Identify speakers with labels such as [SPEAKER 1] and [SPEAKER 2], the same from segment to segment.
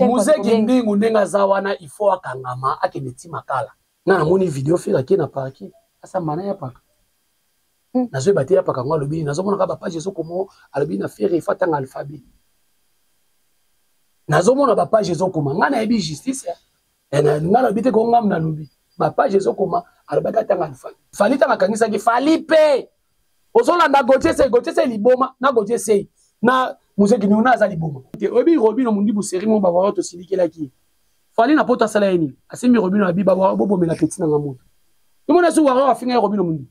[SPEAKER 1] Muzeki ndingu ndenga zawana il faut akangama akende timakala. Na moni vidéo fera ki na parki. Asa mana ya paka. Nazo bati ya paka ngwa lobi nazo mona ka ba page zo komo alobi na faire ifata nga alphabet. Nazo mona ba page zo koma ngana ebi justice ya. Na ngala bite ko ngam na lobi. Ba page zo koma alobaka tanga alphabet. Fali tanga kangisa ki fali pe. Ozolanda Gauthier se liboma na Gauthier se na Muzeki ni una za liboma. Obi Robino mundibu seri mo ba wa to silikela ki. Fali na pota sala yeni. Asimi Robino abi ba wa bobo mena petit na ngamoto. Tout le monde est wa finga Robino mundi.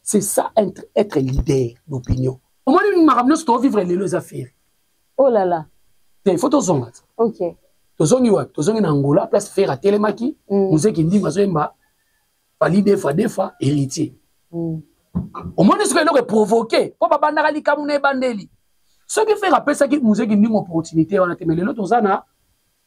[SPEAKER 1] C'est ça être leader d'opinion. Au moins nous marabno sto vivre les affaires.
[SPEAKER 2] Oh là là.
[SPEAKER 1] Il faut to zonga.
[SPEAKER 2] OK.
[SPEAKER 1] To zongi wa, to zongi na Angola place faire à Telemaki, Muzeki ndi mazemba. Fali defa héritier. Au moins ce que nous provoquer pour baba ndaka likamune bandeli. Ce qui fait rappeler ça qui Muzeki ndi opportunité on a temele l'autre zana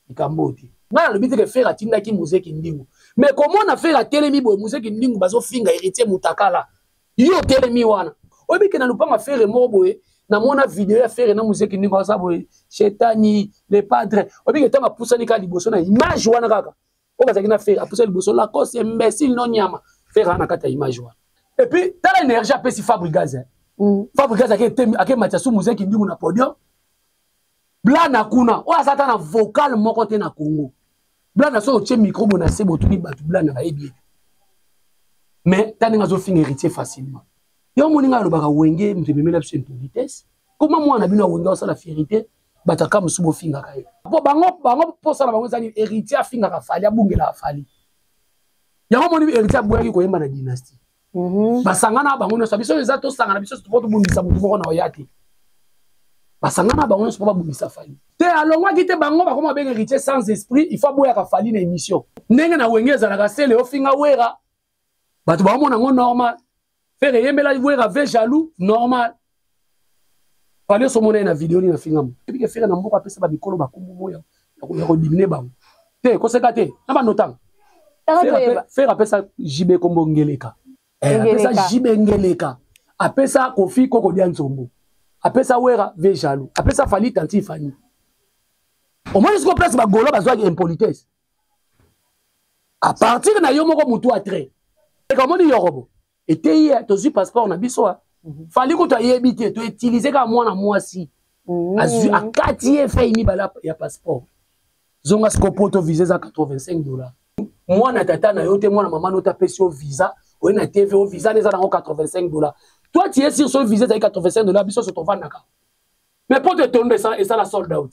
[SPEAKER 1] ikamboti. Ngala le but de faire atinda ki Muzeki ndingu. Mais comment on a fait la Telemi boy Muzeki ndingu bazo finga héritier mutakala. Yo Telemi wana. Obi ke na lupanga faire mo boy na mona vidéo ya faire na Muzeki ndingu sa boy Chetani les padres. Obi ke tanga poussa nika liboso na image wana kaka. O bazaki na faire poussa liboso la cause imbécile non nyama. Faire na kata image wana. Et puis, t'as l'énergie à passer Fabregas. Fabregas a été Mathiasou Muzeki Ndingu na podium. Bla na kuna. O asata na vocal mon côté na Congo. Bla na so o micro bona se botuni batu bla na baebi. Mais t'as n'enga zo fin héritier facilement. Yo moninga lo baka wenge mtebemela biso en vitesse. Comment moi na bino wenge osala fierté bataka musubo finga kaye. Po bango po sala bango zali héritier finga ka fali abungela fali. Yango moni héritier abuyaki ko yemba na dynastie. Basangana bango nyonso biso eza to sangana biso to bundisa mutu moko na oyati basangana bango nyonso pa bundisa fali te alongwa kite bango bakoma benga héritier sans esprit il faut boya ka fali na émission ndenge na wengeza na kasele ofinga wera bato ba mona ngo normal faire yembela wera ve jaloux normal fali so mona na vidéo ni na finga mo ebi ke faire na mboka pesa ba bikolo bakumbu moya ya ko dimine bango te ko seka te na ba notang faire apesa jibe kombo ngeleka apesa jibengeleka apesa kofi koko dia nzombo apesa wera ve jaloux apesa fali tanti fani au moins jusqu'au place ba golo bazwa impolitesse à partir na yo moko mutu atre et comme on yorobo était hier to zu passeport na biso fali ko to yebite to utiliser ka mwana mwasi azu akati fait ni bala ya passeport zonga skopoto visa za $85 mwana tata na yo te mwana mama no ta pesio visa. Oui, na TV au visa les ans $85. Toi tu es sur ce visa avec $85 biso sur ton vanaka. Mais pour te tomber ça et ça la sold out.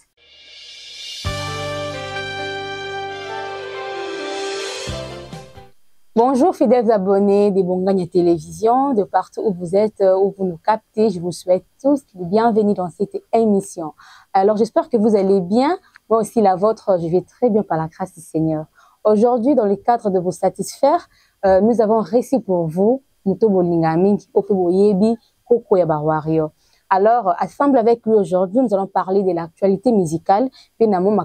[SPEAKER 2] Bonjour fidèles abonnés des Bongania Télévision, de partout où vous êtes, où vous nous captez, je vous souhaite tous le bienvenue dans cette émission. Alors j'espère que vous allez bien, moi aussi la vôtre, je vais très bien par la grâce du Seigneur. Aujourd'hui, dans le cadre de vous satisfaire, nous avons réussi pour vous, alors, ensemble avec lui aujourd'hui, nous allons parler de l'actualité musicale. Famille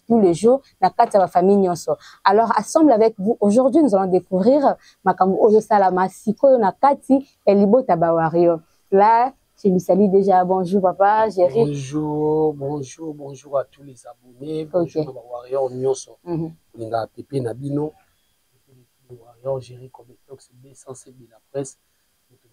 [SPEAKER 2] tous les jours famille. Alors ensemble avec vous aujourd'hui nous allons découvrir là je lui salue déjà. Bonjour papa, Jerry.
[SPEAKER 1] Bonjour à tous les abonnés. Bonjour à Warrior Nyonso. Linga Pépé Nabino. Warrior Jerry comme Tox B100 de la presse.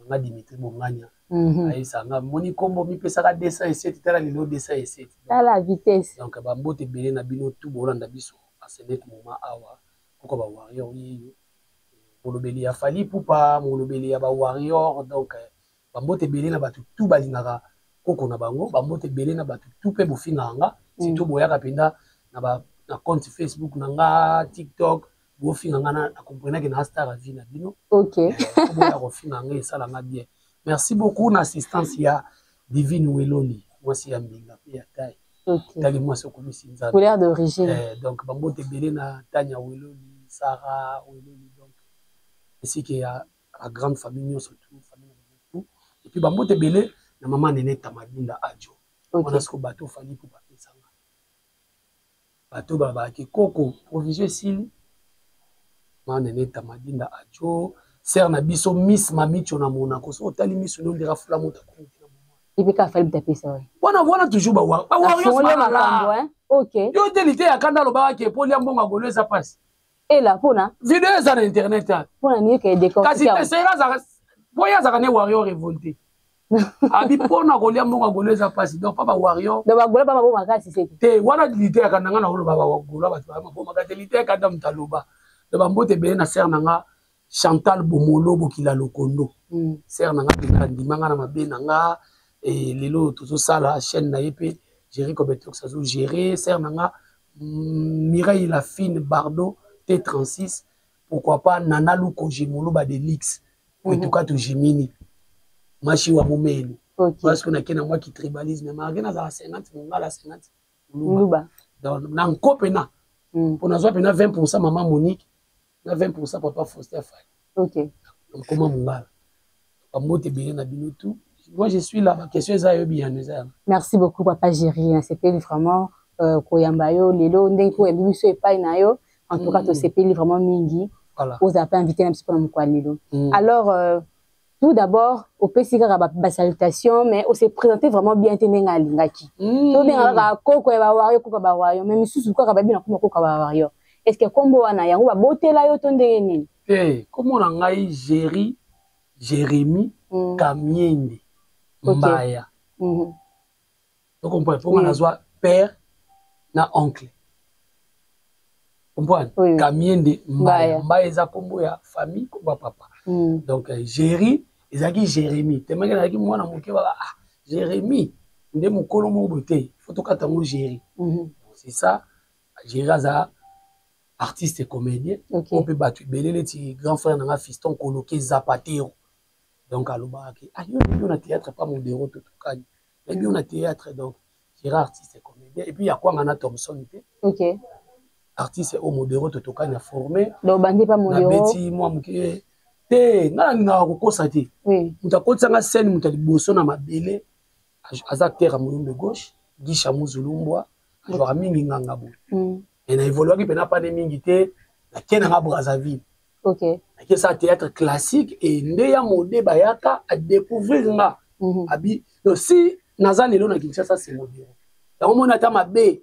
[SPEAKER 1] Nous Dimitri Bongania. Aïsanga moni kombo mi pesaka 207 tala lelo 207.
[SPEAKER 2] À la vitesse.
[SPEAKER 1] Donc bambote belé Nabino tout bolanda biso. Asenet moment awa. Pourquoi ba Warrior yeyo. Molobeli ya fali poupa, molobeli ya ba Warrior donc bambote belé na batu tout balingaka koko na bango bambote belé na batu tout pe bofinga nga si tout boyaka penda na compte Facebook nanga TikTok bofinga nga na comprendre que na star à vie na bino.
[SPEAKER 2] OK.
[SPEAKER 1] Boya bofinga nga ça la nga bien. Merci beaucoup na assistance ya Divine Weloli moi si ambinga pe ya taille.
[SPEAKER 2] OK.
[SPEAKER 1] Tali moi so comme sinza.
[SPEAKER 2] Couleur d'origine.
[SPEAKER 1] Donc bambote belé na Tanya Weloli, Sarah Weloli donc ainsi qu'il y a la grande famille surtout famille. Et puis bambote belé na maman nene Tamadinda Adjo. On a ce que bateau fali pour papier sanga. Bateau baba ki koko provision sil. Maman nene Tamadinda Adjo, sœur na biso Miss Mamicho na Monaco. So tali miss no ndira fula mota ko na maman.
[SPEAKER 2] Et puis, quand il taper ça,
[SPEAKER 1] voilà toujours Wario
[SPEAKER 2] là. Ok.
[SPEAKER 1] Yo telité ya kanda loba ke poli ambonga golo eza passe.
[SPEAKER 2] Et là, pour na
[SPEAKER 1] vidéo eza na internet ta.
[SPEAKER 2] Pour na mieux que décor.
[SPEAKER 1] Kasi tesera za boya za ne Wario révolté. Abi pona golia mbonga golo eza passe. Donc papa Wario.
[SPEAKER 2] Donc golo pas mabo makasi c'est.
[SPEAKER 1] Te wana dilité ya kanda ngana golo baba golo ba ba mabo makasi dilité ya kanda mtaloba. De bambote be na ser nanga Chantal Bomolo Bokila Lokondo. Ser nanga bikandi manga na mabe nanga et lelo tout ça la chaîne na yepé gérer comme tout ça gérer ser nanga Mireille Lafine Bardo T36 pourquoi pas Nana Luko Jimolo ba de Lix en tout cas to Jimini machi wa momeni parce qu'on a kena moi qui tribalisme mais ngena za 50 ngala 50 luba donc na nkope na pour na zo pena 20% maman Monique na 20% papa Faustin Faye. OK. Donc comment mungala amote bien na bino tout. Moi, je suis là. Ma question est bien.
[SPEAKER 2] Merci beaucoup, Papa Géry. C'était vraiment Koyambayo, Lelo, Ndenko, et Bimuso et Painayo. En tout cas, c'était vraiment Mingi.
[SPEAKER 1] Voilà.
[SPEAKER 2] Vous avez invité un petit peu dans Lelo. Alors, tout d'abord, au PCK, ma salutation, mais on s'est présenté vraiment bien. Tenenga Lingaki. Tout bien, Koko et Bawario, Koko Bawario. Même si vous avez bien Koko Bawario. Est-ce que Kombo Anaya, on va botter là, Tondeni?
[SPEAKER 1] Eh, comment on a Géry, Jérémy, Kamiende. Mbaya. Donc on peut pour on a père na oncle. Comprendre? Kamiende Mbaya. Mbaya eza kombo ya famille kombo papa. Donc Géry ezaki Jérémy. Tellement que ezaki mwana moke ba Jérémy nde mokolo mo boté. Faut to kata mo Géry. C'est ça. Géry aza artiste et comédien. On peut battre belé ti grand frère na fiston coloqué Zapatero. Donc, à l'obaki, il y a un théâtre, pas mon déro, tout cas. Il y a un théâtre, donc, j'ai artiste et comédien. Et puis, il y a quoi, Anna Thompson,
[SPEAKER 2] ok.
[SPEAKER 1] Artiste et modéro, tout cas, il a formé.
[SPEAKER 2] Donc, bandi pas modéro.
[SPEAKER 1] Betty, moi, je te, n'a pas oui. Mouta kotsa nga scène, mouta liboso na mabele, az acteur à mon de gauche, Guy Chamou Zulumbwa, joueur mingi ngangabo. Et na évolué qui pena pas de mingi te, la kena nga Brazzaville.
[SPEAKER 2] Ok.
[SPEAKER 1] Que ça théâtre classique et ndeya modé bayaka à découvrir nga. Abi donc si naza lelo na Kinshasa c'est modé. Donc on ata mabe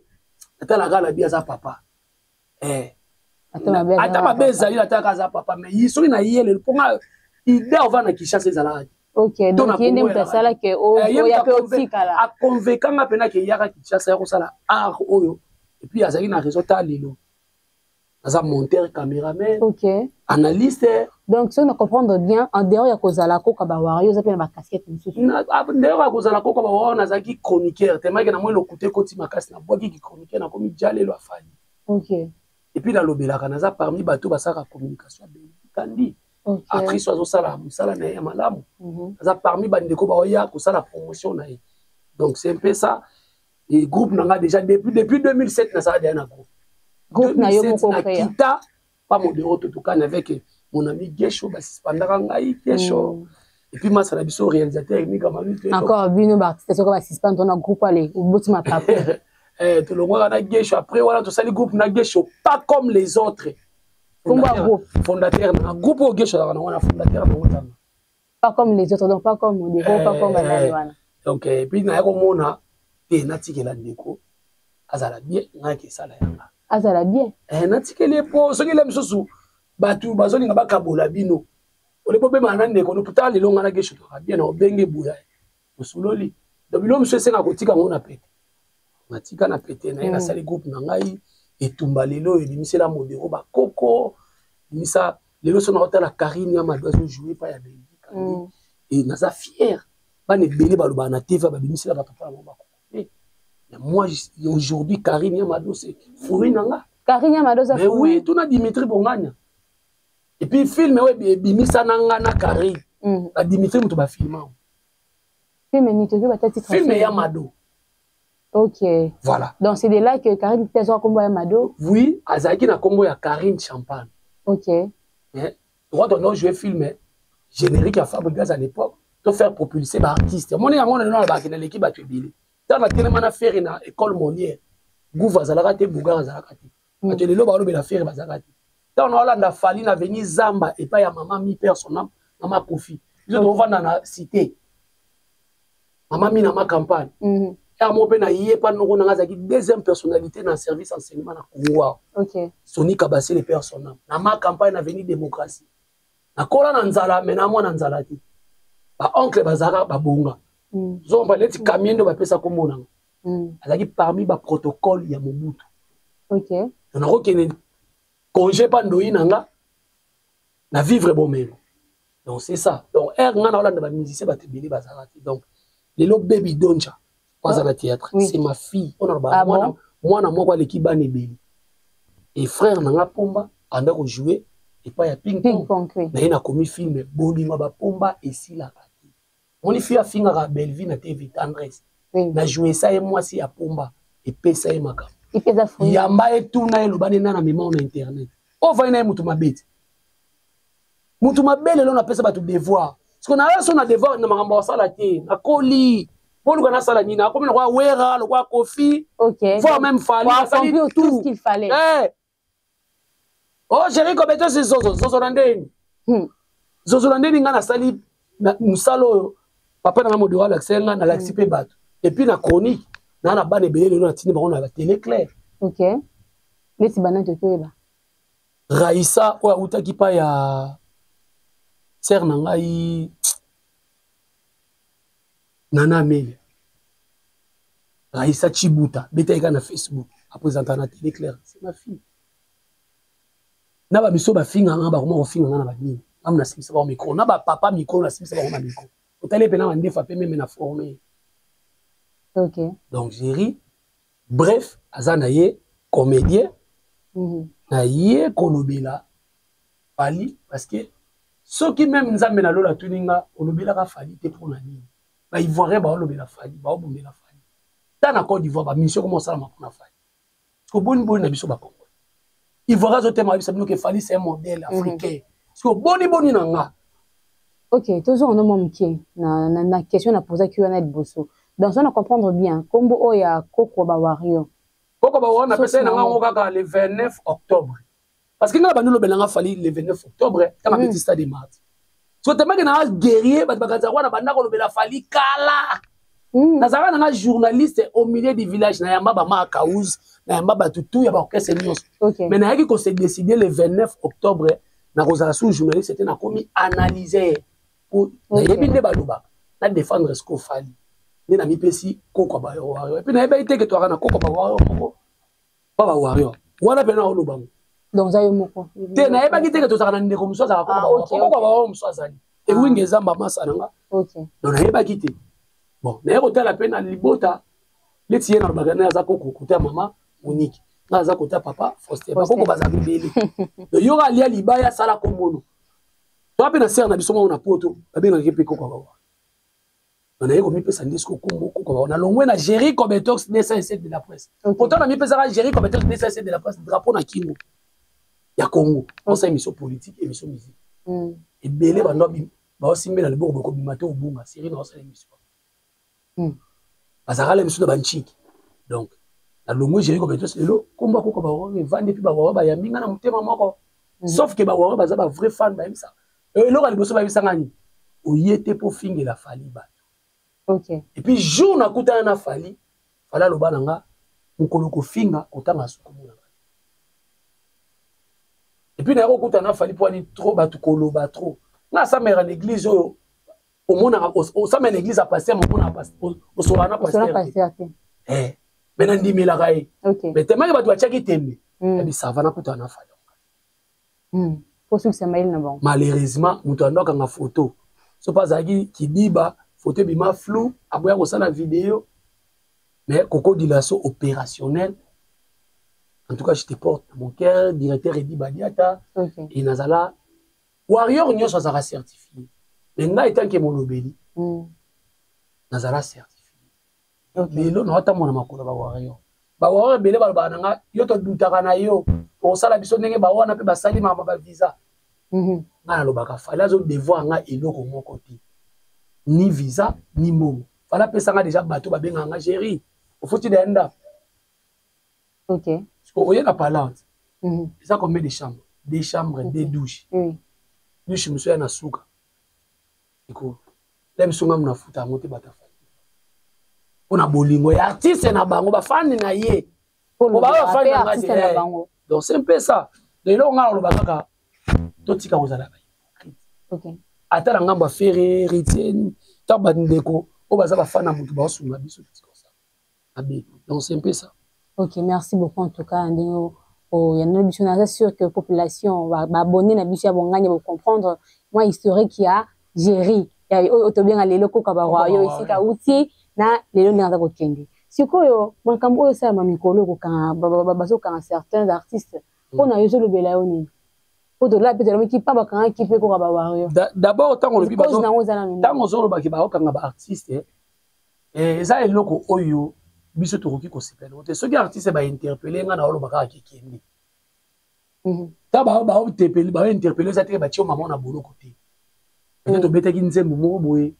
[SPEAKER 1] ata la gala bia za papa. Ata mabe zali ata ka za papa mais yiso na yele ponga idée on va na Kinshasa ezala.
[SPEAKER 2] OK donc yende mutasala ke o ya pe otikala.
[SPEAKER 1] A convaincant pena ke yaka Kinshasa ko sala art oyo et puis azali na réseau ta lelo. Aza monteur, caméraman, analyste.
[SPEAKER 2] Donc, si on comprend bien, en dehors, il y a Kozala Koka Bawario, ça peut être ma casquette.
[SPEAKER 1] En dehors, il y a Kozala Koka Bawario, on a qui chroniqueur. Tellement que moi, le côté côté ma casse, na bois qui chroniqueur, na comme Djalé lo afali.
[SPEAKER 2] OK.
[SPEAKER 1] Et puis dans l'obéla, on a parmi bateau basara communication kandi. Après soit sala musala na ya malamu. On a parmi bandeko baoya ko sala promotion na. Donc c'est un peu ça. Et groupe n'a déjà depuis 2007 na ça déjà na groupe.
[SPEAKER 2] Groupe na yo moko
[SPEAKER 1] kita pas modéro tout cas avec mon ami Gesho basis pendant ngai Gesho et puis Massa Biso réalisateur ni comme lui
[SPEAKER 2] encore bino ba c'est ça que basis pendant dans groupe aller au bout ma papa
[SPEAKER 1] tout le monde a Gesho après voilà tout ça les groupes na Gesho pas comme les autres fondateur na groupe au Gesho on a fondateur
[SPEAKER 2] pas comme les autres donc pas comme modéro pas comme Balawana
[SPEAKER 1] donc et puis na ko mona te na tikela ndeko azala bien na ke sala yanga
[SPEAKER 2] azala bien
[SPEAKER 1] natikele po soki le msusu batu bazoni nga bakabola bino ole bobe manande ko puta lelo ngana gesho to bien na obenge buya musuloli do bilo msu senga kotika ngona pete matika na pete na ina sali groupe na ngai etumba lelo ebimisela modero ba koko misa lelo sona hotela Karine ya madozo jouer pas ya Belgique et naza fier bane belé baloba na TV ba bimisela ba papa ba koko. Moi, aujourd'hui, Karine Yamado, c'est Fouri Nanga.
[SPEAKER 2] Karine Yamado, c'est
[SPEAKER 1] Fouri. Oui, tout na Dimitri Bonganya. Et puis, film, oui, Bimisa Nanga na Karine. Dimitri Moutou ba film. Film Yamado.
[SPEAKER 2] Ok.
[SPEAKER 1] Voilà.
[SPEAKER 2] Donc, c'est de là que Karine était sur combo Yamado.
[SPEAKER 1] Oui, Azaki na combo ya Karine Champagne.
[SPEAKER 2] Ok.
[SPEAKER 1] Droit d'honneur, je vais filmer. Générique à Fabrice à l'époque. Pour faire propulser l'artiste. Mon ami, on est dans l'équipe à Tubili. Dans la télémana faire na école Molière Gouva zalakate Bougar zalakate ateli lo balo bela faire bazakate dans Hollande fali na venir Zamba et pas ya maman mi père son âme maman Kofi ils ont vendre na cité Maman mina ma campagne. Mon père n'a yé pas non na zaki deuxième personnalité dans le service enseignement na Congo.
[SPEAKER 2] OK.
[SPEAKER 1] Soni Kabassi les personnes. Na ma campagne na venu démocratie. Na kola na nzala mais na moi na nzala ti. Ba oncle bazara ba bonga. Zo ba leti camion de ba pesa ko mona. Azaki parmi ba protocole ya Mobutu.
[SPEAKER 2] OK.
[SPEAKER 1] On a reconnu congé pas ndoyi nanga na vivre bon même. Donc c'est ça. Donc nga na Hollande ba musicien ba tebeli bazara ti. Donc lelo baby doncha. Pas à la théâtre, c'est ma fille. On a moi l'équipe Banébeli. Et frère n'a pomba, on a joué et pas y a ping-pong. Mais a commis film Bolinga ba pomba et si la kati. On y fait à finga Belleville na TV tendresse. Na joué ça et moi si à pomba et pesa et maka.
[SPEAKER 2] Il fait ça.
[SPEAKER 1] Yamba et tout na le banena na mémoire na internet. Oh va na mutu mabete. Mutu mabele là on a pesa ba tout devoir. Parce qu'on a son devoir na makamba ça la té, na koli. Pour le Ghana Salanina, comme le roi Wera, le roi Kofi, voire même Fali,
[SPEAKER 2] tout ce qu'il fallait.
[SPEAKER 1] Eh. Oh, j'ai comme c'est Zozolandeni. Zozolandeni, n'a sali, Moussalo, papa n'a pas de l'accent, n'a l'accepté battu. Et puis, la chronique, n'a pas de bébé, n'a pas la télé claire.
[SPEAKER 2] Ok. Les Tibana de Koueba.
[SPEAKER 1] Raïssa, ou Outakipa, ya Cernangaï. Nana Mele. Raïssa Chibuta, bêta na Facebook, après entendre la télé claire, c'est ma fille. Na ba miso ba finga nga ba comment finga nga na ba ni. Amna simisa ba micro, na ba papa micro na simisa ba micro. Otale pena ba ndefa pe même na formé.
[SPEAKER 2] OK.
[SPEAKER 1] Donc j'ai ri. Bref, azana ye comédien. Na ye kolobela Fali parce que ceux qui même nzambe na lola tuninga kolobela ka Fali te pour na nini. Ba ivoirien ba olobela Fali, ba obomela Fali. Dans la Côte d'Ivoire, ba mission comment ça pour na Fali. Parce que boni na biso ba Congo. Ivoirien zo tema biso que Fali c'est un modèle africain. Parce que boni nanga.
[SPEAKER 2] OK, toujours on a mon pied. Na question na poser que on a bosso. Donc on a comprendre bien combo oya Koko ba Wario.
[SPEAKER 1] Koko ba Wario na pesa nanga ngokaka le 29 octobre. Parce que nga ba ndolo belanga Fali le 29 octobre, quand ma petit stade de mars. So tellement que na guerrier ba bakaza wana banda ko lobela Fali kala. Nazara na journaliste au milieu du village na yamba ba Makaouz na yamba ba tutu ya ba orchestre nyos. Mais na yaki ko se décider le 29 octobre na kozala sous journaliste c'était na komi analyser pour na yebinde ba loba na défendre ce qu'on Fali. Ni na mi pesi Koko ba Wario. Et puis na yeba ite que toi na Koko ba Wario. Ba Wario. Wana pena o lobango.
[SPEAKER 2] Donc ça yomoko.
[SPEAKER 1] Te na yeba kite que toi na ndeko muso za Koko ba Wario muso azali. Et winge zamba masananga.
[SPEAKER 2] OK.
[SPEAKER 1] Donc na yeba kite. Bon, na yeba la peine à libota. Les tiens na bagana za Koko côté maman Monique. Na za côté papa Foster. Koko bazali beli. Donc yora lia libaya sala kombono. Toi pe na ser na biso mo na poto. Ba be na kepe Koko ba Wario. On a eu comme pesa ndisco Kumbo Koko na longwe na Jerry Kobetox D57 de la presse. Pourtant na mi pesa Jerry Kobetox D57 de la presse drapeau na Kingo. Ya Congo. On sa émission politique et émission musique. Et belé ba ndobi ba osimbe na leboko boko bimato obunga série na osala émission. Bazara la émission ba nchiki. Donc na longwe Jerry Kobetox lelo Kumbo Koko ba Wario vandi pi ba Wario ba yaminga na mutema moko. Sauf que ba Wario baza ba vrai fan ba imsa. Et lo ka liboso ba imsa ngani. Oyete po finge la Fali ba.
[SPEAKER 2] OK.
[SPEAKER 1] Et puis jour na kuta na Fali, fala loba nanga mukolo ko finga otanga sukumuna. Et puis na ko kuta na Fali pour ni trop batu koloba trop. Na sa mère l'église au mona au sa mère l'église a passé mon mona passe au solana pasteur. Eh, maintenant ndimela kai.
[SPEAKER 2] OK.
[SPEAKER 1] Mais tellement batu achaki tembe. Et puis ça va na kuta na Fali.
[SPEAKER 2] Pour ceux qui s'amail na bon.
[SPEAKER 1] Malheureusement, mutu andoka nga photo. So pas zaki kidiba photo bima flou, aboya ko la vidéo. Mais Koko Dilasso opérationnel. En tout cas, je te porte mon cœur, directeur Edi Badiata. Et Nazala. Warrior Nyo sera certifié. Mais là, étant que mon obéli, Nazala certifié. Mais là, nous avons un makolo ba Warrior. Ba Warrior, belé ba bananga, yo to dutakana yo. Pour ça, la biso nenge ba wana pe ba sali ma ba visa. Nga lo baka fala zo devoir nga eloko mon côté. Ni visa, ni mot. Fala pesanga déjà bateau ba benga nga Jerry. Au faut-il d'enda.
[SPEAKER 2] OK.
[SPEAKER 1] Parce qu'on y a la palante. Ça combien de chambres? Des chambres, des douches. Douche monsieur na souka. Écoute. Là monsieur ngam na futa monter bata Fali. on a bolingo ya artiste na bango ba fan na ye
[SPEAKER 2] pour
[SPEAKER 1] ba fan na
[SPEAKER 2] artiste na bango
[SPEAKER 1] donc c'est un peu ça de là on a le bakaka to tika kozala ba
[SPEAKER 2] OK
[SPEAKER 1] ata nga ba faire retienne ta ba ndeko o baza ba fan na mutu ba sunga biso tika ça abe donc c'est un peu ça.
[SPEAKER 2] OK, merci beaucoup en tout cas ndingo oh il y a une émission c'est sûr que population va abonner na biso ya bonganya pour comprendre moi historique qui a géré ya to bien lelo ko ka ba royo ici ka uti na lelo ndanza ko kende sikoyo makambo oyo sa mamikolo ko kan bazo kan certains artistes on a yo le bela oni pour de là peut-être qui pas ba kan qui peut ko ba royo
[SPEAKER 1] d'abord tango le bi bazo tango zo lo ba ki ba o kan ba artiste eza eloko oyo biso tokoki ko sepela te soki artiste ba interpeller nga na olo baka kikende ta ba interpeller ba interpeller za te ba tio maman na boloko te peut-être betaki nzembo moko boye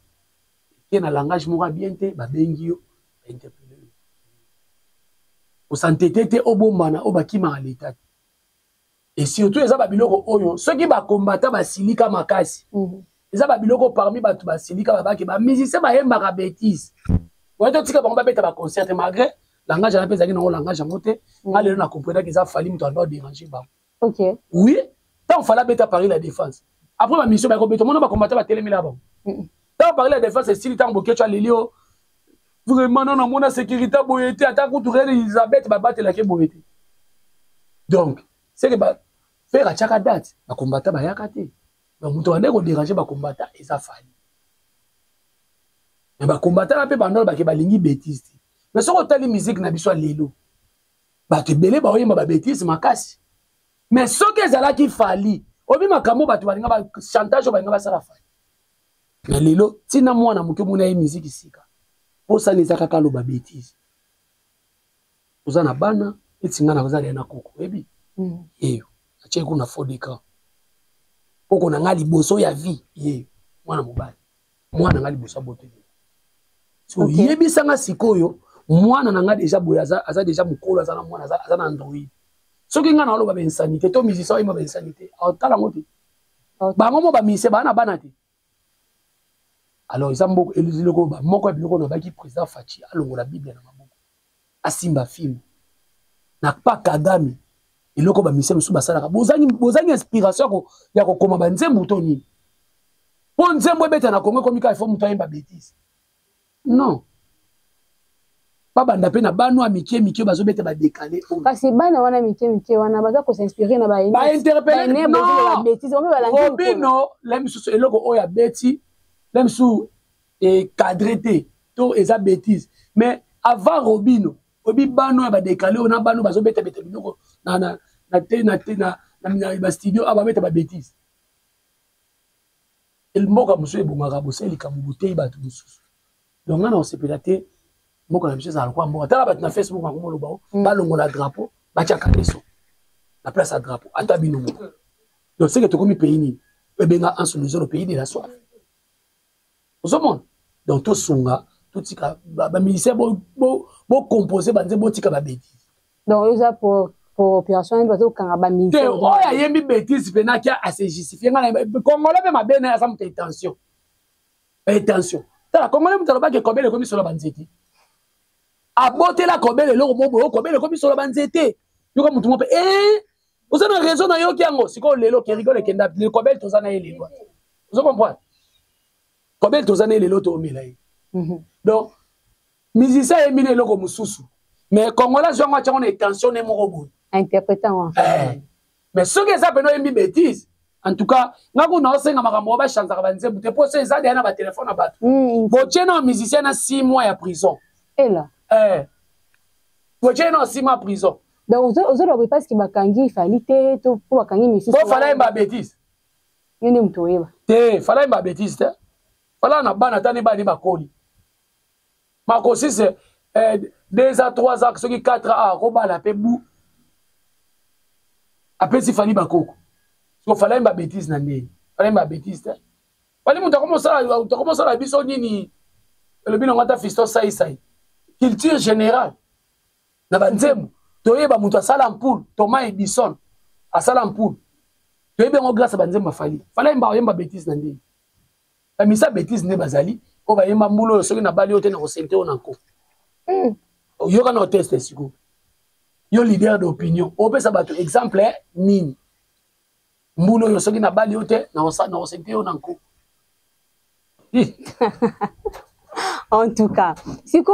[SPEAKER 1] ke na langage moko bien te ba bengi yo ba interpeller o santete te obombana o bakima l'état et surtout eza ba biloko oyo soki ba combattant ba silika makasi eza ba biloko parmi ba ba silika ba baki ba musicien ba yemba ka bêtise. Ouais, tu sais que on bête à concert malgré langage à la pèse dans langage à monter, allez on a compris que ça fallait me doit déranger ba.
[SPEAKER 2] OK.
[SPEAKER 1] Oui, tant fallait bête à Paris la défense. Après ma mission ba combattre, on va combattre la télé là-bas. Tant Paris la défense c'est style tant boké tu as lélio. Vraiment non mon sécurité boyété attaque contre Elisabeth ba battre la ke boyété. Donc, c'est que ba faire à chaque date, ba combattre ba yakate. Donc on doit déranger ba combattre et ça fallait. Mais ba combattre la pe bandol ba ke ba lingi bêtise. Mais so ko tali musique na biso lelo. Ba te belé ba oyema ba bêtise makasi. Mais so ke zala ki fali, obi makambo ba to ba linga ba chantage ba linga ba sala fali. Mais lelo tina mwana muke muna ye musique sika. Po sa ni zakaka lo ba bêtise. Uzana bana etinga na kozala na koko ebi. Eyo. Ache kuna fodeka. Koko na ngali boso ya vie ye mwana mobali. Mwana ngali boso bote. So yebisanga sikoyo mwana nanga deja boya aza deja mukolo aza na mwana aza na android soki nga na oloba ba insanité to musicien ba insanité tala ngoti bango mo ba mise bana bana te alors izamboko eliziloko ba moko ya biloko na baki président Fachi alongola bible na maboko asimba film na pa Kagame eloko ba mise musu basalaka bozangi inspiration ya kokoma ba nzembo to nini po nzembo ebeta na Congo komika ifo muto ayemba bêtise. Non. Pas banda pe na banu amike bazo bete ba décaler.
[SPEAKER 2] Kasi bana wana mike wana baza ko s'inspirer na ba
[SPEAKER 1] ba interpeller
[SPEAKER 2] non bêtise on va la
[SPEAKER 1] Robino lemsu eloko oya beti lemsu et cadreté to eza bêtise mais avant Robino obi banu ba décaler on a banu bazo bete biloko na ba studio aba bete ba bêtise. El moka musu ebongaka boseli kamubutei batu mususu. Donc on se pélaté moko na biso za kwa mboka tala bat na Facebook ko mo lobao ba longola drapeau ba tiaka leso la place à drapeau ata bino moko. Donc c'est que to komi pays ni e benga en solution au pays de la soif. Au monde donc to sunga to tika ba ministère bo composer ba nzembo tika ba bêtise.
[SPEAKER 2] Donc ça pour opération bazo kanga ba ministère.
[SPEAKER 1] Oh ya yembi bêtise pena ki a se justifier ngala congolais be mabena ya sa mute attention. Attention. Tala Congolais mutaloba ke Kobele komi solo banzete. Abote la Kobele loko mobo Kobele komi solo banzete. Yoko mutu mope vous avez raison na yo kiango siko lelo ki rigole kenda le Kobele tozana ele loi. Vous comprenez? Kobele tozana ele loi to omela ye. Donc musicien emile loko mususu. Mais Congolais jo ngwa tshona attention ne moko boy.
[SPEAKER 2] Interprétant.
[SPEAKER 1] Mais ce que ça peno embi bêtise. En tout cas, ngako na osenga makambo ba chance ka banzembo te poser ça derrière na téléphone na bato. Boche na musicien na 6 mois ya prison.
[SPEAKER 2] Et là.
[SPEAKER 1] Boche na 6 mois prison.
[SPEAKER 2] Donc aux autres parce que bakangi falite to pour bakangi musique.
[SPEAKER 1] Ko fala ba bêtise.
[SPEAKER 2] Yene mtoyeba.
[SPEAKER 1] Te fala ba bêtise te. Fala na bana tani ba ni bakoli. Makosi c'est 2 à 3 ans, ceux qui 4 ans ko bala pe bu. Après si fali bakoko. Il fallait une bêtise nani, fallait une bêtise. Fallait monter comment ça la biso nini, le bilan ngata fisto sai. Culture générale. Na banzemu, toye ba mutu asala mpoul, Thomas Edison asala mpoul. Toye ben grâce à banzemu fallait une bêtise nani. La misa bêtise ne bazali, on va yemba mbulo soki na bali ote na osente onanko. Yo kana test siko. Yo leader d'opinion. Opesa bato exemple nini. Mbulo yo soki na bali yote na osente yo nanko.
[SPEAKER 2] En tout cas, siko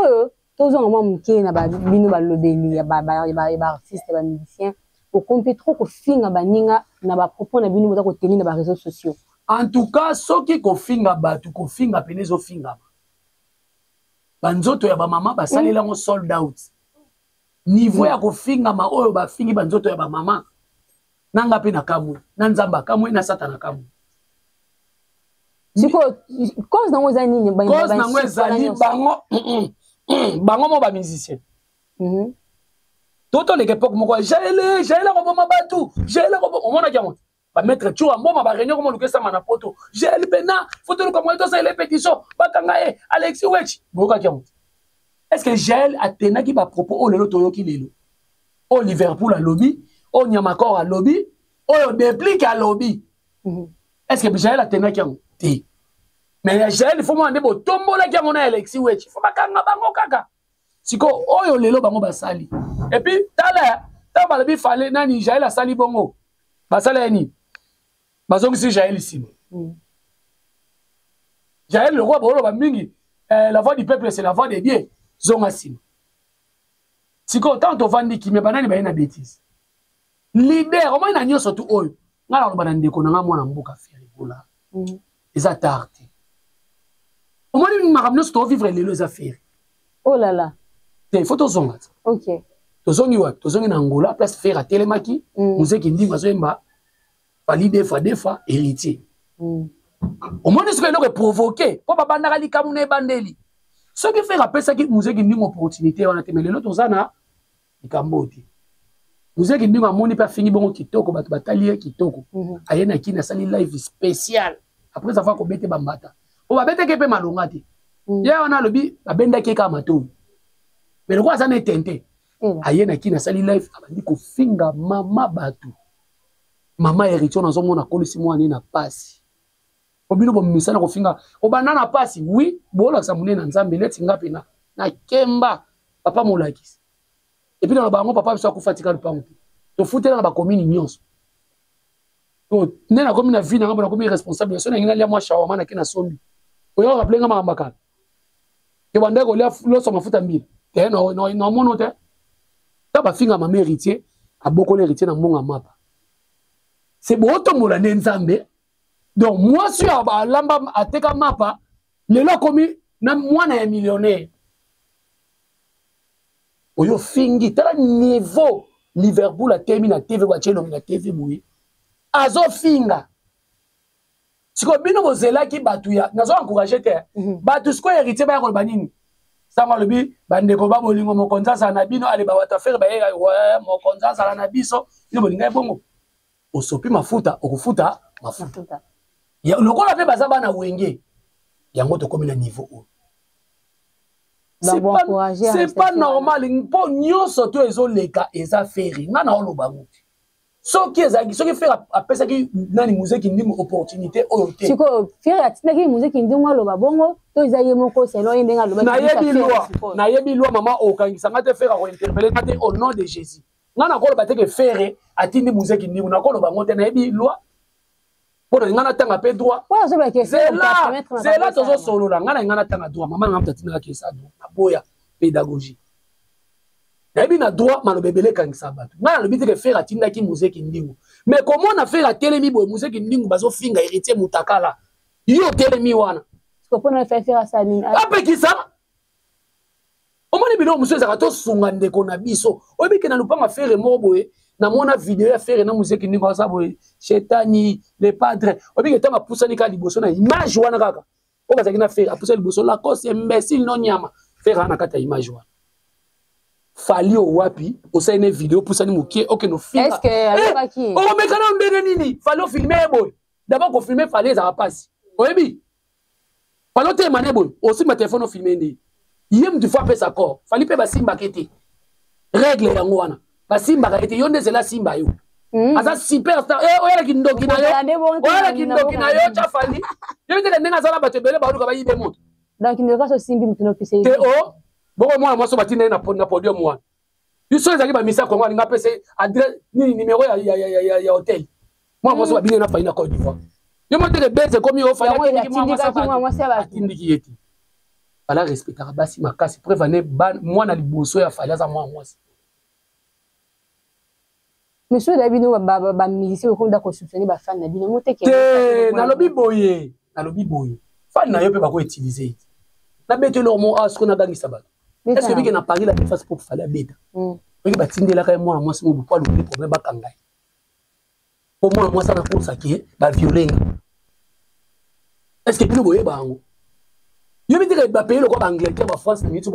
[SPEAKER 2] tous on m'a muké na ba bino ba lobeli ba artiste ba musicien pour compter trop ko finga baninga na ba propos na bino ko tenir na ba réseaux sociaux.
[SPEAKER 1] En tout cas, soki ko finga batu ko finga penezo finga. Banzoto ya ba mama ba salela ngo sold out. Niveau ya ko finga ma oyo ba fingi banzoto ya ba mama. Nanga pe na kamwe, na nzamba kamwe na satana kamwe.
[SPEAKER 2] Siko cause na ngoza nini ba
[SPEAKER 1] cause na ngoza ni bango bango mo ba musicien. Toto le époque moko jaela ko boma batu, jaela ko omona kiamoto. Ba mettre chua mboma ba réunion comme lukesa mana poto. Jaela pena, photo ko mo to ça les pétitions, ba kanga Alexis Wechi. Boka kiamoto. Est-ce que Jael a tenaki ba propos o lelo toyoki lelo? O Liverpool a lobby, o Nyamakor a lobby, o Déplique a lobby. Est-ce que Jael a tenaki yango? Ti. Mais Jael il faut moi ndebo tombola ki yango na Alexis Wechi. Faut bakanga bango kaka. Siko oyo lelo bango basali. Et puis tala balobi fallait nani Jael a sali bongo. Basala ni. Bazongi si Jael ici. Jael le roi bolo ba mingi. La voix du peuple c'est la voix des dieux. Zonga sima. Siko tant to vandi ki me banani ba ina bêtise. Leader au moins na nyoso tu oyo. Ngala lo banande ko na mwana mboka feri bola. Eza tarte. Au moins une maramno sto vivre les affaires.
[SPEAKER 2] Oh là là.
[SPEAKER 1] Il faut to zonga.
[SPEAKER 2] OK.
[SPEAKER 1] To zongi wa, to zongi na Angola place faire à Télémaki, musiki ndinga zo emba fali defa héritier. Au moins ce que l'on provoqué, pour pas bandaka li kamune bandeli. Ce qui fait rappeler ça que musiki ndinga opportunité wana temele lo tozana ikamboti. Musiki ndinga moni pa fini bongo kitoko bato batali kitoko. Ayena kina sali live spécial. Après avoir ko bete bambata. O ba bete ke pe malongati. Ya wana lobi babenda ke ka mato. Mais le quoi ça n'est tenté. Ayena kina sali live abandi ko finga mama batu. Mama héritier na zomo na kolisi mwana na pasi. Obino bo misana ko finga obanana pasi oui bola sa munena nzambe leti ngapi na kemba papa molakisi. Et puis dans le bango papa biso ko fatika lupango. To futela na ba commune nyonso. To nena commune na vie na ngamba na commune responsable so na ngina lia mwa shawama na kina sombi. Oyo rappeler ngamba mbaka. Ke bande ko lia lo so mafuta mbili. Te no mono te. Ta ba finga mama héritier aboko l'héritier na monga mapa. C'est bon to mola nzambe. Donc moi sur lamba ateka mapa lelo komi na mwana ya millionnaire. Oyo fingi tala niveau Liverpool a terminé na TV ba chelo na TV boui. Azo finga. Siko bino bozela ki batu ya nazo encourager te. Batu sko héritier ba ko banini. Sama lobi bande ko ba bolingo mokonza sa na bino ale ba wata faire ba ouais mokonza sa na biso ino bolinga bongo. Osopi mafuta okufuta mafuta. Ya lokola pe bazaba na wenge. Yango to komi na niveau o. C'est pas normal pour nyonso to ezoleka eza feri nga na oloba nguti. Soki faire apesa ki nani muziki ndimo opportunité oyo te.
[SPEAKER 2] Siko faire atina ki muziki ndimo aloba bongo to eza yemoko selo yendenga aloba.
[SPEAKER 1] Na yebi loi mama okangisa ngate faire ko interpeller ngate au nom de Jésus. Nga na koloba te ke faire atindi muziki ndimo na koloba ngote na yebi loi. Pour ngana tanga pe droit. C'est là tozo solo la ngana ngana tanga droit mama ngam tatina ke sa do. Aboya pédagogie. Nabi na droit malobebele kangisa bato. Ngana lobite ke faire atinda ki muziki ndingo. Mais comment on a fait la telemi boy muziki ndingo bazo finga héritier mutakala. Yo telemi wana.
[SPEAKER 2] Comment on fait faire ça ni?
[SPEAKER 1] Ape ki ça? Omoni bino muso za to sunga ndeko na biso. Obi ke na lupanga faire mo boy. Na mona vidéo ya faire na muziki ndingo za boy. Chetani les padres. Obi ke tanga pusani ka liboso na image wana kaka. O bazaki na faire apusa liboso la cause imbécile non nyama. Faire na kata image wana. Fali o wapi osaine vidéo pusani mukie ok no film.
[SPEAKER 2] Est-ce que alobaki?
[SPEAKER 1] Oh mais kana mbere nini? Fali o filmer boy. D'abord ko filmer fali za passe. Oyebi. Fali o te mané boy. Aussi ma téléphone o filmer ndi. Yem du fois pe sa corps. Fali pe ba simba kete. Règle yango wana. Ba simba kete yonde zela simba yo. Asa superstar. Oyala kindoki na yo. Oyala kindoki na yo cha fali. Yo te ndenga zala bato bele ba luka ba yibe moto.
[SPEAKER 2] Donc il ne va pas se simbi mutuno pise.
[SPEAKER 1] Te o Bon, moi, je suis na podium moi. Tu sais, il y a des messages qu'on a passé adresse, numéro, il y a hôtel. Moi, je suis na faïna Côte d'Ivoire. Je me dis que bête, c'est comme il faut faire. Voilà, respecter Basi Makasi. Preuve, moi, na liboso ya fallait à moi.
[SPEAKER 2] Monsieur Dabino, musicien, au da constructionner ba fan Dabino, moté que.
[SPEAKER 1] Na lobby boye. Fan na yo pe ba ko utiliser. Na bête leur mot à ce qu'on a gagné ça. Est-ce que vous avez parlé de la défense pour faire la bête? Vous avez dit que moi, c'est mon poids, le problème est pour moi, ça n'a pas ça qui est violent. Est-ce que vous voyez, vous avez dit que vous avez le droit d'Angleterre, la France, vous avez dit que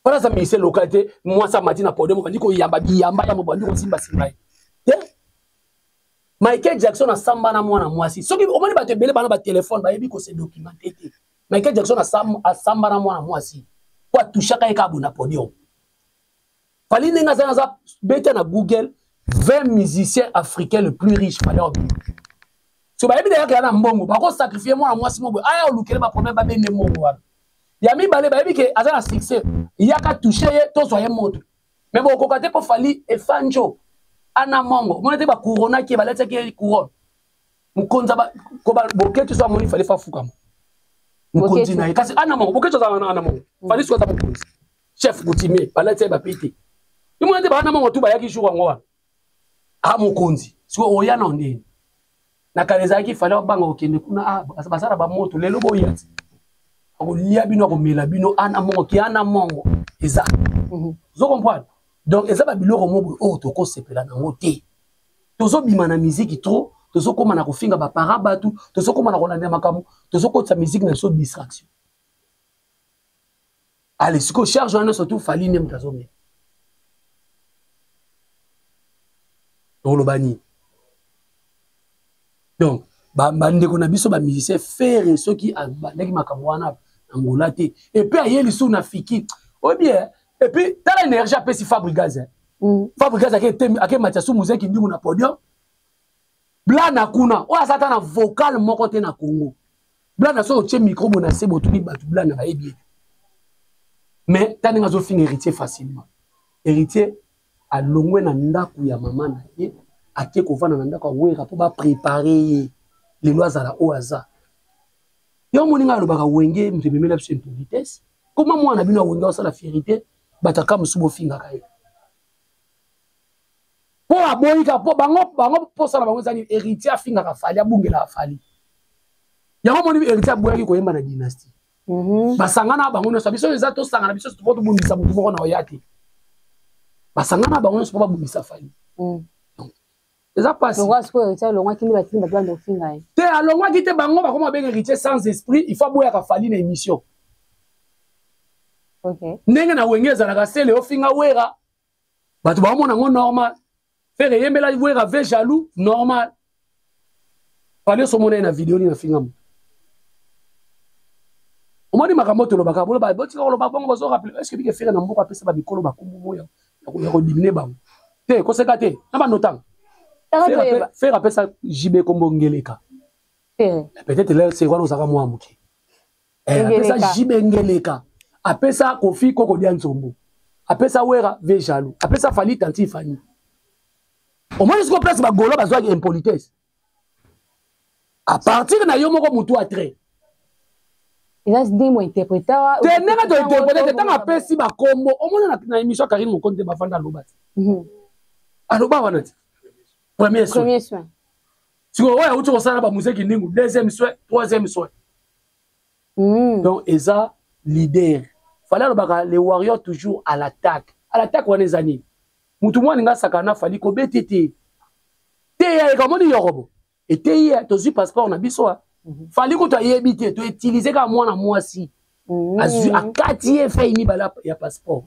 [SPEAKER 1] voilà, ça me localité. Moi, ça m'a dit que vous avez dit que Michael Jackson a samba na moi si. Ce qui au moins ba te belé ba téléphone ba yebi ko se documenter. Michael Jackson a samba na moi si. Kwa toucha ka eka na podium. Fali nenga za beta na Google 20 musiciens africains les plus riches fallait obtenir. So ba yebi de ka na mbongo ba ko sacrifier moi si mo aya olukele ba problème ba bende mbongo wa. Ya mi balé ba yebi ke aza na succès. Ya ka toucher to soye moto. Mais bon ko kate ko fali e fanjo. Ana mongo mona te ba corona ki ba letse ki couronne mukonza ba ko ba boketu so moni fallait fa fuka mukonzi na kasi ana mongo boketu za ana mongo fallait so ta mukonzi chef coutumier ba letse ba pete ni mona te ba ana mongo tu ba yaki shuka ngowa a mukonzi so oya na ndeni na kaleza ki fallait banga okende kuna basara ba moto lelo bo yati ko lia bino ko mela bino ana mongo ki ana mongo eza zo comprendre. Donc, ça va biloko mobo oh toko sepela na ngote. Tozo bima na musique trop, tozo koma na kofinga ba parabatu, tozo koma na kolanda makamu, tozo ko sa musique na so distraction. Allez, ce que charge on surtout fali nem tazome. Olobani. Donc, ba ndeko na biso ba musicien faire ceux qui bandaki makamu wana ngolate et puis ayeli sou na fiki. Oh bien. Et puis, t'as l'énergie à faire si Fabregas. Fabregas a été Mathiasou Mouzé qui dit qu'on a podium. Blana Kuna, ou à ça, t'as un vocal mon côté na Congo. Blana so au micro, mon assez beau, tout le monde, Blana va bien. Mais t'as un fin héritier facilement. Héritier, à l'ongwe na ndaku ya maman na ye, à qui qu'on va na ndaku wera pour préparer les lois à la oaza. Yo moninga lo baka wenge, m'tebemela la sur vitesse. Comment moi on a bien wenge ça la fierté? Bataka musubo finga kaye po aboyika po bango po sala bango zani héritier afinga ka fali abungela afali yango moni héritier aboyaki ko yemba na dynastie basangana bango no sabiso eza to sangana biso to poto bundisa mutu moko na oyati basangana bango no sopa bundisa fali eza passe
[SPEAKER 2] donc est-ce que héritier longwa kindi batinda plan de finga
[SPEAKER 1] te alongwa kite bango ba koma ben héritier sans esprit il faut aboyaka fali na émission.
[SPEAKER 2] Okay.
[SPEAKER 1] Ndenge na wengeza la kasele ofinga wera batu ba mona ngo normal faire yembela wera ve jaloux normal fallait so mona na vidéo ni na finga mo o moni makamoto lo bakabolo ba boti ko lo bakabongo bazo rappeler est-ce que bike faire na mboko apesa ba mikolo ba kumbu ya ko diminer ba te ko sekate na ba notang faire apesa jibe kombo ngeleka peut-être là c'est quoi osaka mo amuki apesa jibe ngeleka apesa kofi koko dia nzombo apesa wera ve jaloux apesa fali tanti fani au moins jusqu'au place ba golo bazwa impolitesse à partir na yo moko mutu a trait
[SPEAKER 2] il a dit moi interpréta
[SPEAKER 1] te nanga to interpréter tanga pesi ba kombo au moins na émission Karine Mokonte ba fanda loba aloba wana premier soin si on ouais autre ça ba musique ndingu deuxième soin troisième soin donc eza leader. Fallait les warriors toujours à l'attaque. À l'attaque, on est années. Moutoumouan nga sakana fali ko betete. Te ya comment dire yorobo. Et te ya to zu passeport na biso. Fali ko to yebite to utiliser ka mwana mwasi. Azu a 4 fait ni bala ya passeport.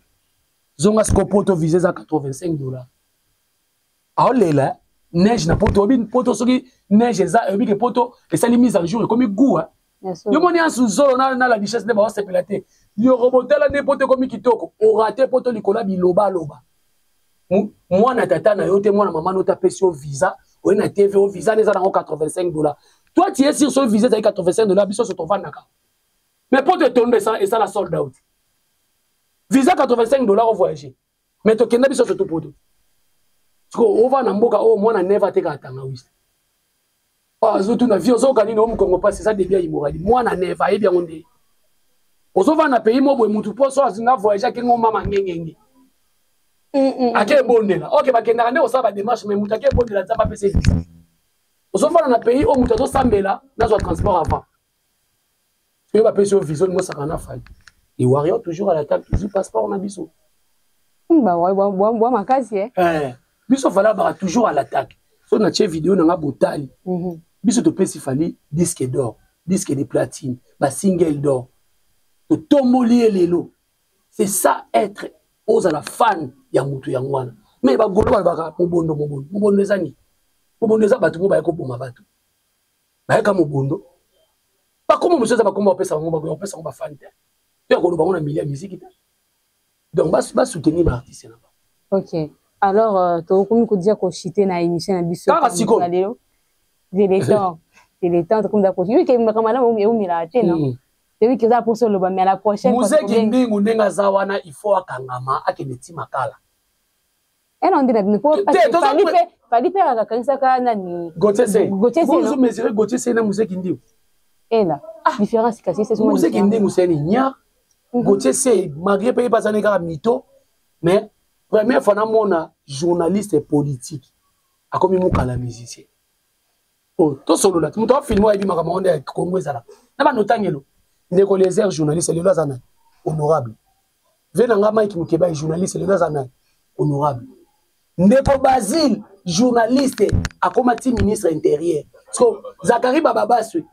[SPEAKER 1] Zonga skopoto visé à $85. Ah lela neige na poto bin poto soki neige za ebi ke poto et ça mise en jour comme goût. Yo moni en sous-zone na la richesse de ba se pelate. Yo robotela ne poto comme kitoko. O raté poto likola biloba loba. Moi na tata na yo te moi na maman no ta pesio visa, o na TV o visa neza na $85. Toi tu es sur ce visa à $85 biso sur ton vanaka. Mais pour te tourner ça, et ça la sold out. Visa $85 au voyager. Mais tu as sur tout pour tout. Parce qu'on va dans Mboka, oh, moi, on never take a tanga, oui. Ah, surtout, na vie, on s'en gagne, on Congo pas, c'est ça, des biens immoraux. Moi, on never, et bien, on dit. On s'en va dans pays, moi, on moutou pour ça, on a voyagé, qui on maman, ngengenge. À quel bon là? Ok, bah, qu'est-ce qu'on a, on s'en va démarche, mais moutou, à quel bon là, ça va passer. On s'en va dans pays, on moutou, on s'en va là, dans un transport avant. Tu vas payer sur vision, moi, ça en a failli. Les warriors, toujours à l'attaque, toujours passeport, on a bisou.
[SPEAKER 2] Bah, ouais, ma case, hein.
[SPEAKER 1] Bisou, fallait toujours à l'attaque. Sur notre vidéo, on a botali. Bisou, tu peux s'il fallait disque d'or, disque de platine, bah, single d'or. Tu tombolier les lots. C'est ça, être aux à la fan, yamoutou yangwana. Mais, bah, golo, bah, mon les amis. Mon les amis, bah, tout le monde va être pour ma bateau. Bah, comme mon bondo. Pas comment monsieur ça va comment on peut ça on va fan. Tu as on a milliers de musique. Donc va soutenir l'artiste là-bas.
[SPEAKER 2] OK. Alors tu comme dire que chiter na émission na biso. J'ai les temps comme d'accord. Oui que makamala au miraté non. C'est oui que ça pour ça le mais la prochaine
[SPEAKER 1] musique ndingu ndenga zawana il faut akangama akeneti makala.
[SPEAKER 2] Et on dit ne faut pas fallait faire kanisa kana ni
[SPEAKER 1] Gotese vous mesurez Gotese na musique ndingu.
[SPEAKER 2] Et là, différence c'est c'est
[SPEAKER 1] son musique ndingu c'est nya Gotese malgré pays pas ça mito mais première fois na mona journaliste politique a comme mukala musicien. Oh to solo là muto filmo ebi makamonde ya Congo ezala na ba notangelo ndeko les airs journaliste le lazana honorable venanga Mike Mukeba journaliste le lazana honorable ndeko Basile journaliste akomati ministre intérieur parce que Zakari Bababaswe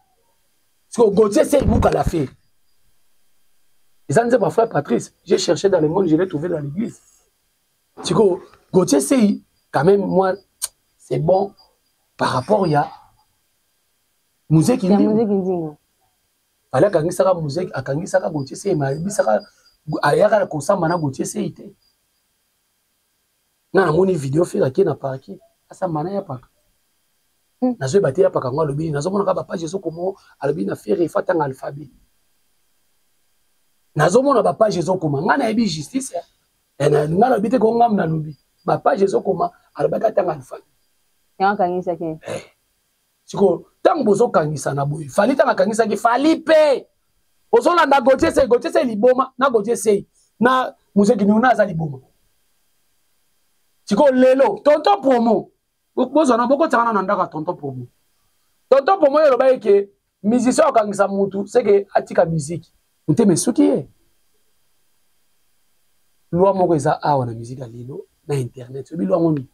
[SPEAKER 1] parce que Gauthier c'est Mouka l'a fait. Ils ont dit ma frère Patrice, j'ai cherché dans le monde, je l'ai trouvé dans l'église. Parce que Gauthier c'est quand même moi c'est bon par rapport à musique qui dit. Fallait quand ça musique à quand ça Gauthier c'est mais ça ayaka ko samba na Gauthier c'est été. Na moni vidéo fait qui na parquet. Ça mana ya pas. Nazo batté ya pas quand lobi nazo mona ka page zo comment alobi na faire ifata en alphabet. Nazo mona ba page zo comment ngana yebi justice et na ngana bité ko ngam na lobi. Ba page zo comment alobaka tanga alphabet.
[SPEAKER 2] Ya kangisa ke.
[SPEAKER 1] Siko tango bozo kangisa na boy. Fali tanga kangisa ke fali pe. Ozola na Gauthier c'est liboma na Gauthier c'est na museki ni unaza liboma. Siko lelo tonton promo. Bozana boko tsana na ndaka tonton promo. Tonton promo yelo ba yeke musicien okangisa mutu c'est que atika musique. Nte mesuki ye. Loi moko eza awa na musique à lelo na internet. Obi loi ngoni.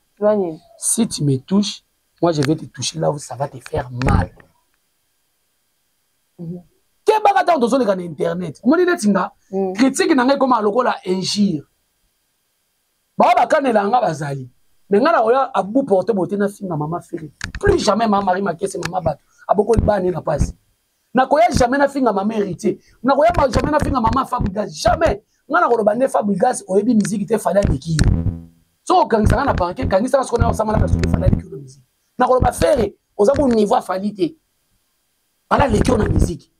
[SPEAKER 1] Si tu me touches, moi je vais te toucher là où ça va te faire mal. Ke bagata on dozole na internet. Moni netinga critique na ngai comme lokola injure. Ba ba kanela nga bazali. Mais ngala oya abu porter beauté na finga maman Ferré. Plus jamais maman Marie Makese maman Bato. Aboko libani na passe. Na koya jamais na finga maman héritier. Na koya jamais na finga maman Fabrigas. Jamais. Ngala ko bande Fabrigas oyebi musique te fala leki. So kangisa na parquet kangisa so na sama na so fala leki na musique. Na ko ba Ferré oza ko niveau falite. Fala leki na musique.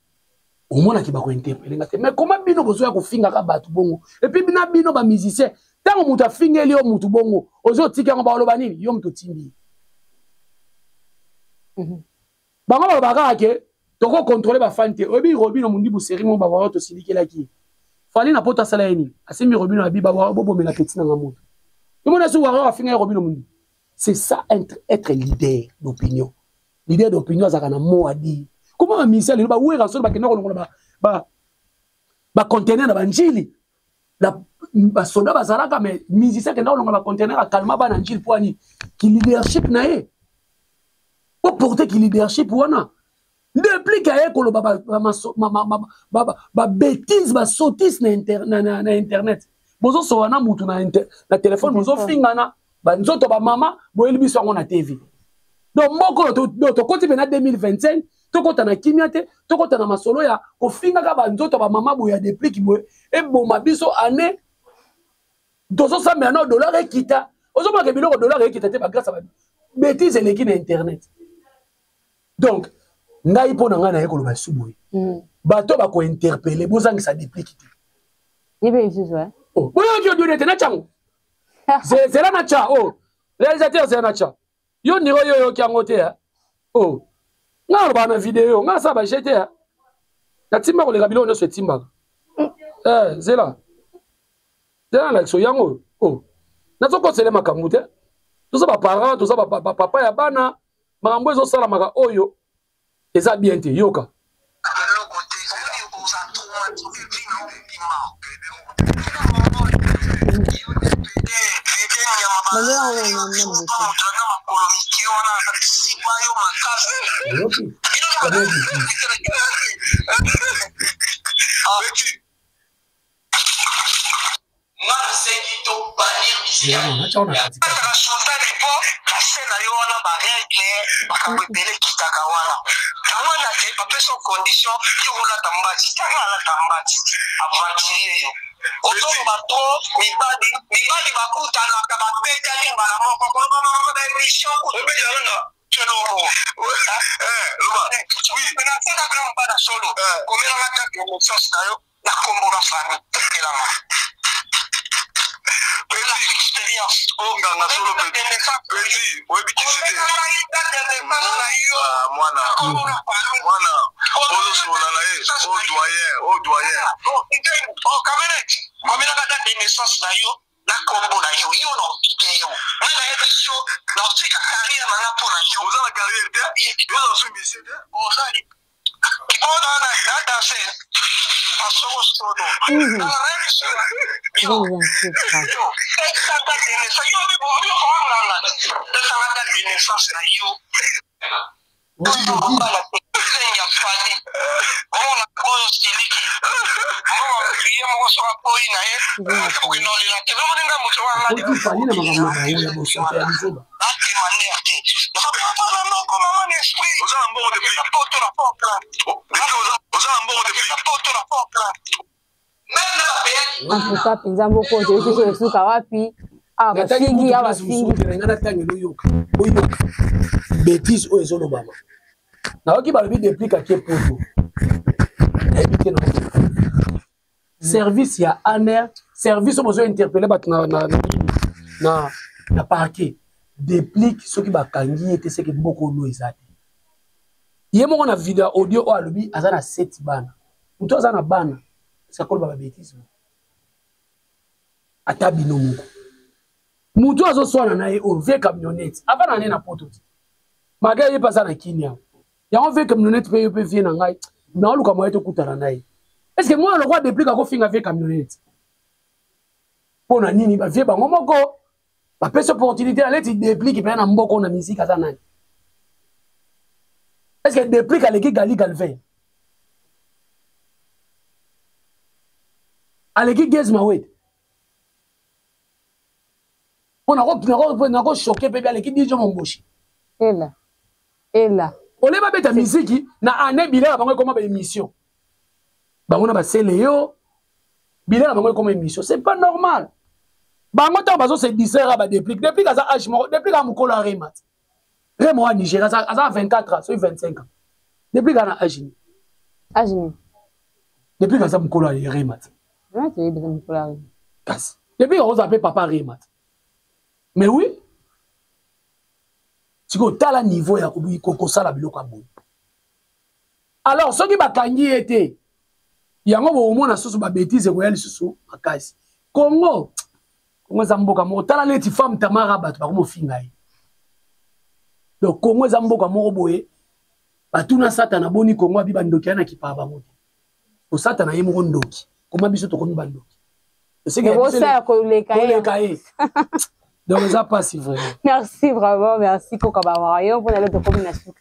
[SPEAKER 1] Au moins ki ba ko interpeller ngate. Mais comment bino bozo ya ko finga ka Bato bongo. Et puis bino ba musicien tant mutu afingeli yo mutu bongo ozo tika ngo baoloba nini yo mutu timbi bango balobaka ke toko contrôler ba fante obi Robino mundi bu série mo ba wa to silikela ki fali na pota sala yeni asemi Robino abi ba wa bobo mena petit na ngamutu yo mona su wa afinga Robino mundi c'est ça être leader d'opinion azaka na mo adi comment un ministère ba ouera so ba kenoko ngona ba conteneur na banjili la soda bazalaka mais musicien que ndao ba conteneur a calma ba nanjil poani ki leadership na ye pour porter ki leadership wana depuis que ko lo ba bêtise ba sotis na internet bozo so wana mutu na téléphone bozo fingana ba nzoto ba mama boyeli biso ngo na TV donc moko to koti na 2025 to kota na kimiate to kota na masolo ya ko finga ka ba nzoto ba mama boya depuis ki boye e boma biso année $200 ekita ozo ba ke biloko dollar ekita te ba grâce à bêtise eleki na internet donc ngai pona nga na yekolo ba suboye bato bako interpeller bozangi ça déplique.
[SPEAKER 2] Yebe juste ouais.
[SPEAKER 1] Oh, boyo ki odonete na chango. C'est là na cha oh. Réalisateur c'est na cha. Yo ndiro yo ki angote ya. Oh. Nga ba na vidéo, nga sa ba jeter ya. Na timba ko le kabilo no se timba. Zela. Zela la so yango. Oh. Na zoko sele makambu te. Tout ça ba parents, tout ça ba papa ya bana. Makambu ezo sala maka oyo. Eza bien te yoka. Bêtise ou ezolo baba. Na oki ba bi déplique à poto. Service ya aner, service au besoin interpeller bat na parquet. Déplique ce qui ba kangi était ce qui beaucoup no ezate. Yemo na vidéo audio o alobi azana 7 bana. Muto azana bana. Ça colle ba bêtise. Atabino muko. Mutu azo swana na ye o ve camionnette avant na na poto maga ye pasa na kinya ya on ve camionnette pe vie na ngai na luka mo eto kutana na ye est-ce que moi le roi déplique ko finga ve camionnette pona nini ba vie ba ngomoko ba pesa opportunité à l'être déplique pe na mboko na musique aza nani est-ce que déplique à l'équipe Gali Galvin à l'équipe Gezmawet on a choqué bébé à l'équipe de Momboshi.
[SPEAKER 2] Et là.
[SPEAKER 1] On est pas bête à musique, na année bilan avant comme émission. Bah on a passé Léo, bilan avant comme émission. C'est pas normal. Bah moi tant bazo c'est 10 heures à déplique à ça âge depuis à Mukolo Remat. Remo à Nigeria ça a 24 ans, c'est 25 ans. Depuis à âge.
[SPEAKER 2] Âge.
[SPEAKER 1] Depuis à ça Mukolo Remat.
[SPEAKER 2] Ouais, tu es besoin Mukolo Remat.
[SPEAKER 1] Casse. Depuis on s'appelle papa Remat. Mais oui, si vous avez un niveau, il y a un biloko. Alors, ce qui va être, il y a un moment où on a bêtise et royal sous la case. Congo, Zamboka, mon talent est une femme tamara bat par mon fingaï. Donc, Congo Zamboka, mon boé, batuna satana boni Congo bibandoki ana kipaba moto. O satana yemo ndoki. Comment biso to komi bandoki.
[SPEAKER 2] C'est que ça le cahier.
[SPEAKER 1] Donc, ça passe vraiment.
[SPEAKER 2] Merci vraiment, merci Kokaba Wario. Pour aller de combination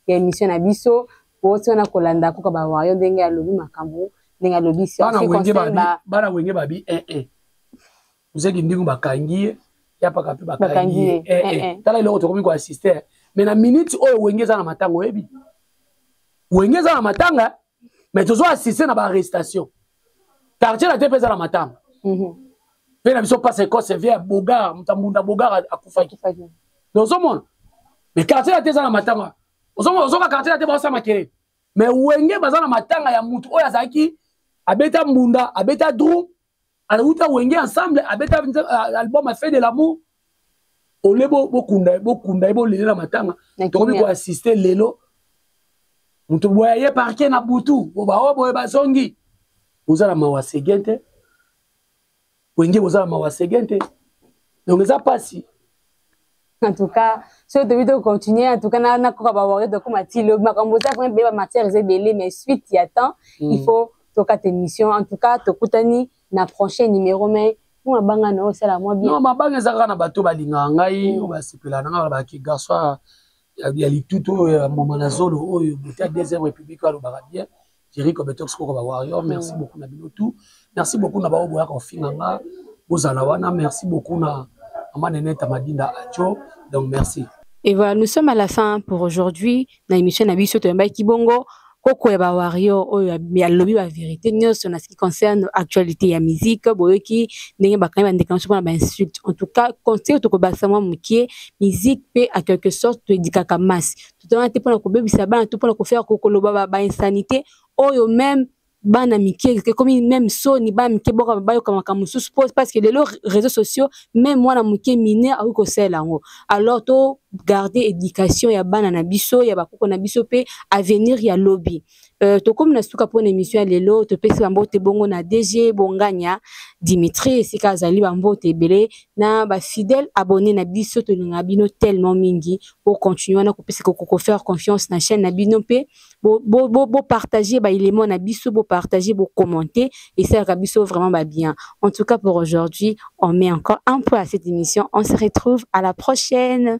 [SPEAKER 2] et émission Abisso. Pour aussi on a Kolanda Kokaba Wario dengue alobi makambo, dengue alobi si on fait conseil
[SPEAKER 1] bana wenge babi vous êtes ndingu bakangi ya pa kapi bakangi tala ile otokomi ko assister mais na minute oyo wengeza na matango ebi wengeza na matanga mais tozo assister na ba arrestation quartier la tepeza na matanga Puis la mission passe quoi c'est via Bogar, Mutambunda Bogar à Koufaki. Donc au monde. Mais quartier la tesa na matanga. Au quartier la tesa ça makere. mais wenge baza na matanga ya mutu oyo azalaki abeta mbunda abeta drum alauta wenge ensemble abeta album a fait de l'amour ole bokunda bolele na matanga tokomi koassiste lelo mutu boya ye parke na butu boba boye bazongi bozala mawa segente wenge bozala mawa segente donc eza pasi.
[SPEAKER 2] En tout cas, si tu veux continuer, en tout cas, on a encore de comme Attilo, ma comme ça, on va matière belé, mais suite il y a temps, il faut toka tes missions. En tout cas, to kutani na prochain numéro mais on a banga no c'est la moi bien.
[SPEAKER 1] Non, ma banga ezaka na bato balinga ngai, on va sepela na ba ki garçon ya lituto ya mama na zolo oyo botia deuxième république alo ba bien. Jerry Kobetok ko ba warrior, merci beaucoup na bino tout. Merci beaucoup na ba oboya ko finanga. Ozala wana, merci beaucoup na donc merci.
[SPEAKER 2] Et voilà, nous sommes à la fin pour aujourd'hui. Dans l'émission Nabiso Toyamba Kibongo, Koko Eba Wario, ya lobby la vérité, nous en ce qui concerne l'actualité et la musique, boyoki, n'ayez pas quand même déclenché pour la insulte. En tout cas, conseil au Tokobasama Moukié, musique peut à quelque sorte te dit kaka masse. Tout le temps, tu peux la couper, bisaba, tout pour la faire Kokoloba, insanité, ou même bana mike comme même so ni ba mike boka bayo kama kamusu suppose parce que les réseaux sociaux même moi na mike mine a ko sela ngo alors to garder éducation ya bana na biso ya bakoko na biso pe avenir ya lobby to comme na suka pour émission lelo to pesi bambote bongo na DG Bonganya Dimitri sika zali bambote belé na ba fidèle abonné na biso to linga bino tellement mingi pour continuer na ko pesi ko faire confiance na chaîne na bino pe bo partager ba élément na biso bo partager, bo commenter et ça rabisso vraiment bien. En tout cas pour aujourd'hui, on met encore un peu à cette émission. On se retrouve à la prochaine.